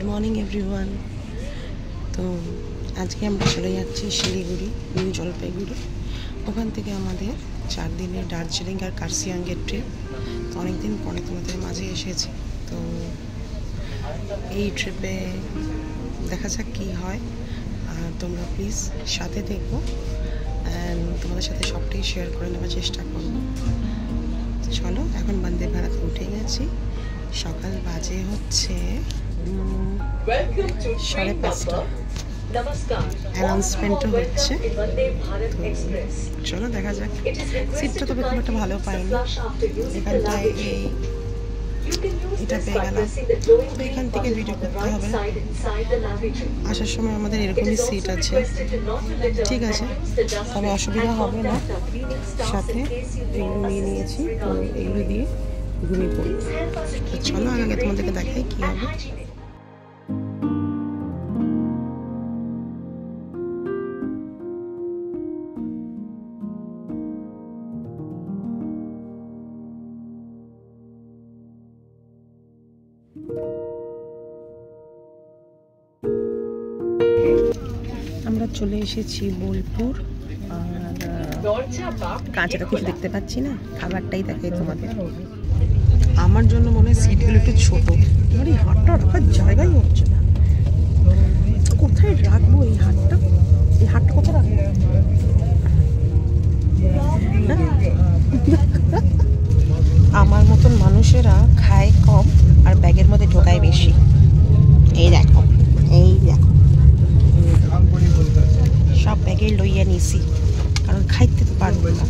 Morning everyone. তো আজকে আমরা চলে যাচ্ছি শিলিগুড়ি, নিউ জলপাইগুড়ি। ওখান থেকে আমাদের 4 দিনের দার্জিলিং আর কার্সিয়াংয়ের ট্রিপ। তো অনেকদিন পরে তোমাদের মাঝে এসেছি। তো এই ট্রিপে দেখা যাক কী হয়, আর তোমরা প্লিজ সাথে দেখো অ্যান্ড তোমাদের সাথে সবটাই শেয়ার করে নেওয়ার চেষ্টা করবো। চলো, এখন বন্দে ভারতে উঠে গেছি। সকাল বাজে হচ্ছে 5:30। অ্যানাউন্সমেন্টও হচ্ছে। চলো দেখা যাক। সিটটা তবে খুব একটা ভালো পাইনি এখানটায়। এটা পেয়ে গেলাম, এখান থেকে ভিডিও করতে হবে। আসার সময় আমাদের এরকমই সিট আছে, ঠিক আছে, তবে অসুবিধা হবে না। সাথে এগুলো নিয়ে নিয়েছি, তো এগুলো দিয়ে ঘুমিয়ে পড়ি। চলো আগে তোমাদেরকে দেখাই কী হবে। আমরা চলে এসেছি বোলপুর। আর কাঁচাটা কিছু দেখতে পাচ্ছি না, খাবারটাই দেখাই তোমাদের। আমার জন্য মনে হয় সিটগুলো একটু ছোট, আমার এই হাতটা রাখার জায়গাই হচ্ছে না। কোথায় রাখবো এই হাতটা? এই হাতটা কোথায় রাখবো? আমার মতন মানুষেরা খায় কম আর ব্যাগের মধ্যে ঢোকায় বেশি। এই দেখো, এই দেখো, সব ব্যাগে লইয়া নিছি, কারণ খাইতে তো পারবো না।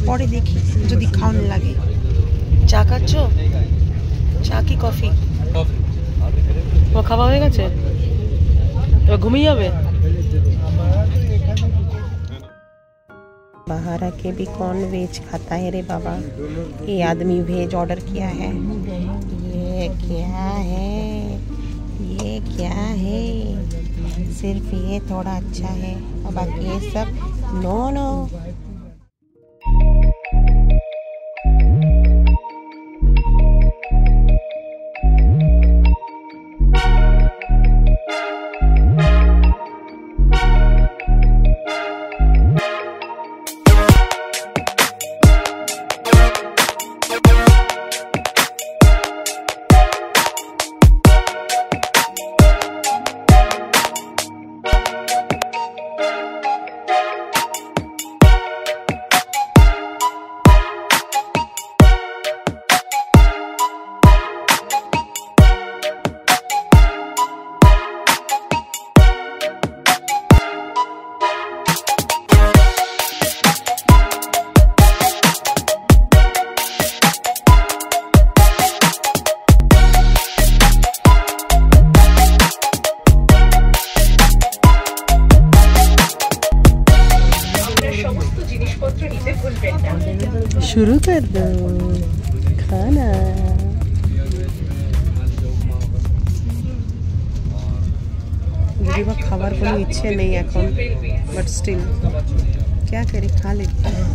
পরে দেখি যদি খাওয়ান লাগে। চা খাচ্ছ? চা কি কফি? ও খাওয়া হয়ে গেছে, এবার ঘুমিয়ে যাবে। बाहर आके भी कौन वेज खाता है रे बाबा। ये आदमी वेज ऑर्डर किया है। ये क्या है, ये क्या है? सिर्फ ये थोड़ा अच्छा है और बाकी ये सब नो नो। शुरू कर दो खाना। যদিও খাবার কোনো ইচ্ছে নেই এখন, বাট স্টিল क्या करे, खा लेते हैं।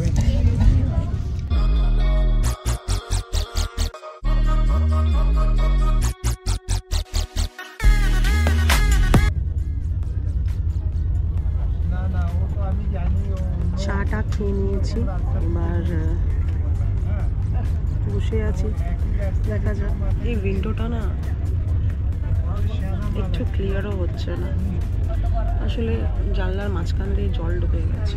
চাটা খেয়ে নিয়েছি, এবার বসে আছি, দেখা যাক। এই উইন্ডোটা না একটু ক্লিয়ারও হচ্ছে না, আসলে জানলার মাঝখান দিয়ে জল ঢুকে গেছে।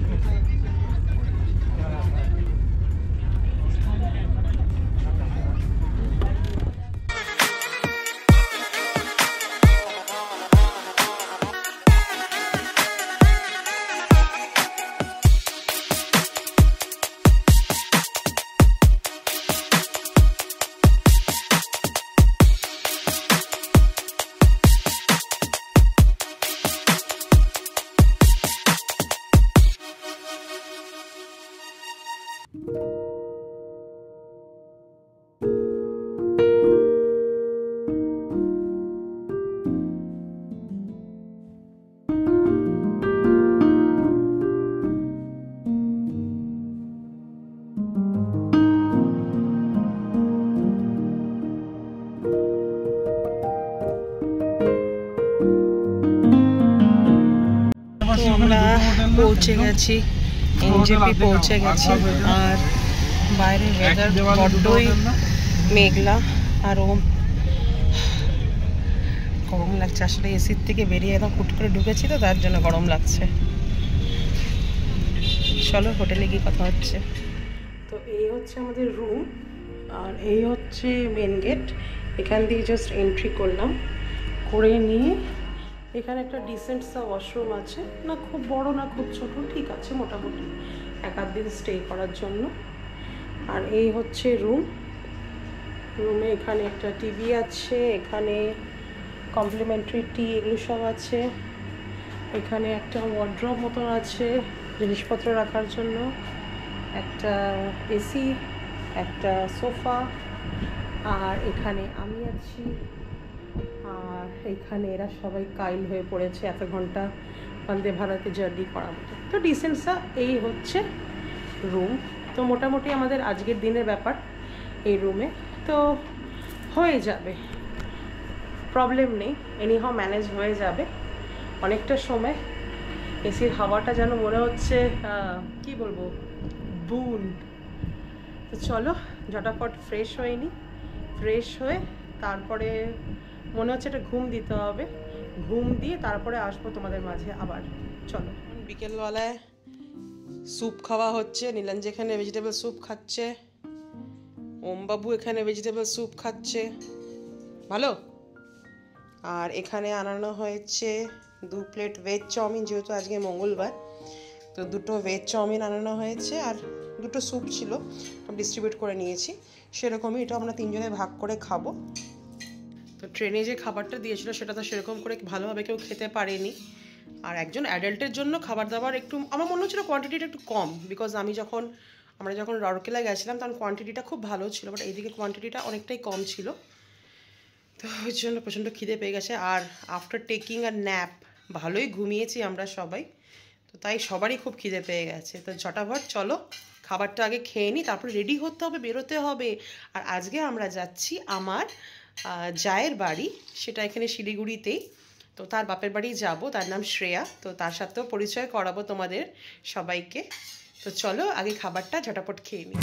আমরা পৌঁছে গেছি, এনজেপি পৌঁছে গেছি। আর বাইরে ওয়েদার বড্ডই মেঘলা, আরও গরম লাগছে। আসলে এসির থেকে বেরিয়ে একদম হুট করে ঢুকেছি তো, তার জন্য গরম লাগছে। চলো হোটেলে গিয়ে কথা হচ্ছে। তো এই হচ্ছে আমাদের রুম, আর এই হচ্ছে মেন গেট। এখান দিয়ে জাস্ট এন্ট্রি করলাম, করে নিয়ে এখানে একটা ডিসেন্ট সা ওয়াশরুম আছে, না খুব বড় না খুব ছোট, ঠিক আছে মোটামুটি এক আধ দিন স্টে করার জন্য। আর এই হচ্ছে রুমে এখানে একটা টিভি আছে, এখানে কমপ্লিমেন্টারি টি এগুলো সব আছে। এখানে একটা ওয়ার্ড্রপ মতন আছে জিনিসপত্র রাখার জন্য, একটা এসি, একটা সোফা, আর এখানে আমি আছি। আর এখানে এরা সবাই কাইল হয়ে পড়েছে এত ঘন্টা বন্দে ভারতে জার্নি করার মতো। তো ডিসেন্টসা এই হচ্ছে রুম। তো মোটামুটি আমাদের আজকের দিনের ব্যাপার এই রুমে, তো হয়ে যাবে, প্রবলেম নেই, এনিহাও ম্যানেজ হয়ে যাবে। অনেকটা সময় এসির হাওয়াটা যেন মনে হচ্ছে কি বলবো, বুন। তো চলো ঝটাপট ফ্রেশ হয়ে নিই, ফ্রেশ হয়ে তারপরে মনে হচ্ছে একটা ঘুম দিতে হবে, ঘুম দিয়ে তারপরে আসবো তোমাদের মাঝে আবার। চলো, বিকেলবেলায় স্যুপ খাওয়া হচ্ছে। নীলাঞ্জি এখানে ভেজিটেবল স্যুপ খাচ্ছে, ওমবাবু এখানে ভেজিটেবল স্যুপ খাচ্ছে, ভালো। আর এখানে আনানো হয়েছে 2 প্লেট ভেজ চাউমিন, যেহেতু আজকে মঙ্গলবার, তো 2টো ভেজ চাউমিন আনানো হয়েছে। আর 2টো স্যুপ ছিল, ডিস্ট্রিবিউট করে নিয়েছি। সেরকমই এটা আমরা 3 জনে ভাগ করে খাবো। তো ট্রেনে যে খাবারটা দিয়েছিল সেটা তো সেরকম করে ভালোভাবে কেউ খেতে পারেনি। আর একজন অ্যাডাল্টের জন্য খাবার দাবার একটু আমার মনে হচ্ছিলো কোয়ান্টিটিটা একটু কম, বিকজ আমরা যখন রাউরকেলা গেছিলাম তখন কোয়ান্টিটিটা খুব ভালো ছিল, বাট এইদিকে কোয়ান্টিটিটা অনেকটাই কম ছিল। তো ওই জন্য প্রচণ্ড খিদে পেয়ে গেছে। আর আফটার টেকিং আ ন্যাপ ভালোই ঘুমিয়েছি আমরা সবাই, তো তাই সবারই খুব খিদে পেয়ে গেছে। তো ঝটাফট চলো খাবারটা আগে খেয়ে নিই, তারপরে রেডি হতে হবে, বেরোতে হবে। আর আজকে আমরা যাচ্ছি আমার জায়ের বাড়ি, সেটা এখানে শিলিগুড়িতেই। তো তার বাপের বাড়ি যাব, তার নাম শ্রেয়া। তো তার সাথেও পরিচয় করাবো তোমাদের সবাইকে। তো চলো আগে খাবারটা ঝটাপট খেয়ে নিই।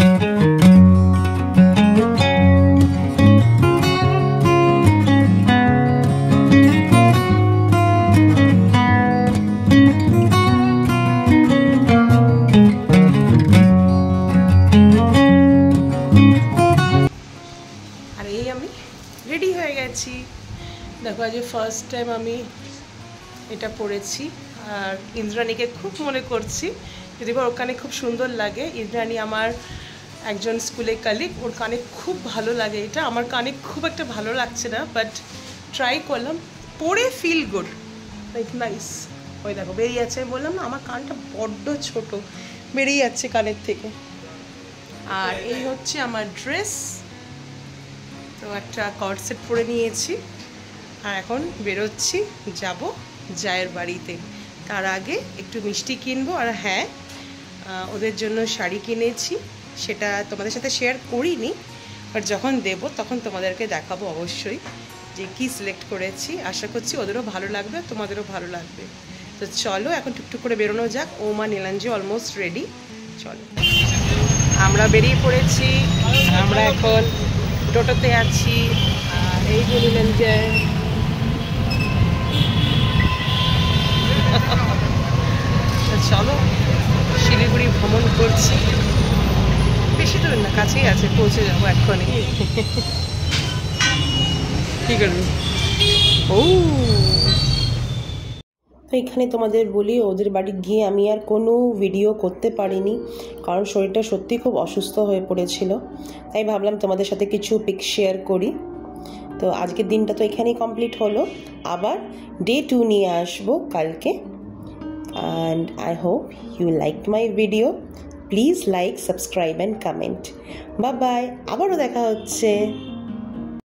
আর এই আমি রেডি হয়ে গেছি, দেখো আজ ফার্স্ট টাইম আমি এটা পরেছি। আর ইন্দ্রাণীকে খুব মনে করছি, যদি ওর কানে খুব সুন্দর লাগে। ইন্দ্রাণী আমার একজন স্কুলের কালিগ, ওর কানে খুব ভালো লাগে এটা। আমার কানে খুব একটা ভালো লাগছে না, বাট ট্রাই করলাম, পরে ফিল গুড, লাইক নাইস। ওই দেখো বেরিয়ে যাচ্ছে, আমি বললাম না আমার কানটা বড্ড ছোট, বেরিয়ে যাচ্ছে কানের থেকে। আর এই হচ্ছে আমার ড্রেস, তো একটা কর্ড সেট পরে নিয়েছি। আর এখন বেরোচ্ছি, যাব জায়ের বাড়িতে। তার আগে একটু মিষ্টি কিনবো। আর হ্যাঁ, ওদের জন্য শাড়ি কিনেছি, সেটা তোমাদের সাথে শেয়ার করিনি, বাট যখন দেব তখন তোমাদেরকে দেখাবো অবশ্যই যে কি সিলেক্ট করেছি। আশা করছি ওদেরও ভালো লাগবে, তোমাদেরও ভালো লাগবে। তো চলো এখন টুকটুক করে বেরোনো যাক। ওমা নীলাঞ্জি অলমোস্ট রেডি, চলো আমরা বেরিয়ে পড়েছি। আমরা এখন টোটোতে আছি। আর এই যে নীলাঞ্জি, চলো শিলিগুড়ি ভ্রমণ করছি, বেশি দূর না, কাছেই আছে, পৌঁছে যাবো এক্ষুনি। কি করবি? ও তো এখানে তোমাদের বলি, ওদের বাড়ি গিয়ে আমি আর কোনো ভিডিও করতে পারিনি, কারণ শরীরটা সত্যি খুব অসুস্থ হয়ে পড়েছিল। তাই ভাবলাম তোমাদের সাথে কিছু পিক শেয়ার করি। তো আজকের দিনটা তো এখানেই কমপ্লিট হলো, আবার ডে 2 নিয়ে আসবো কালকে। And I hope you liked my video. Please like, subscribe and comment. Bye bye. আবারও দেখা হচ্ছে।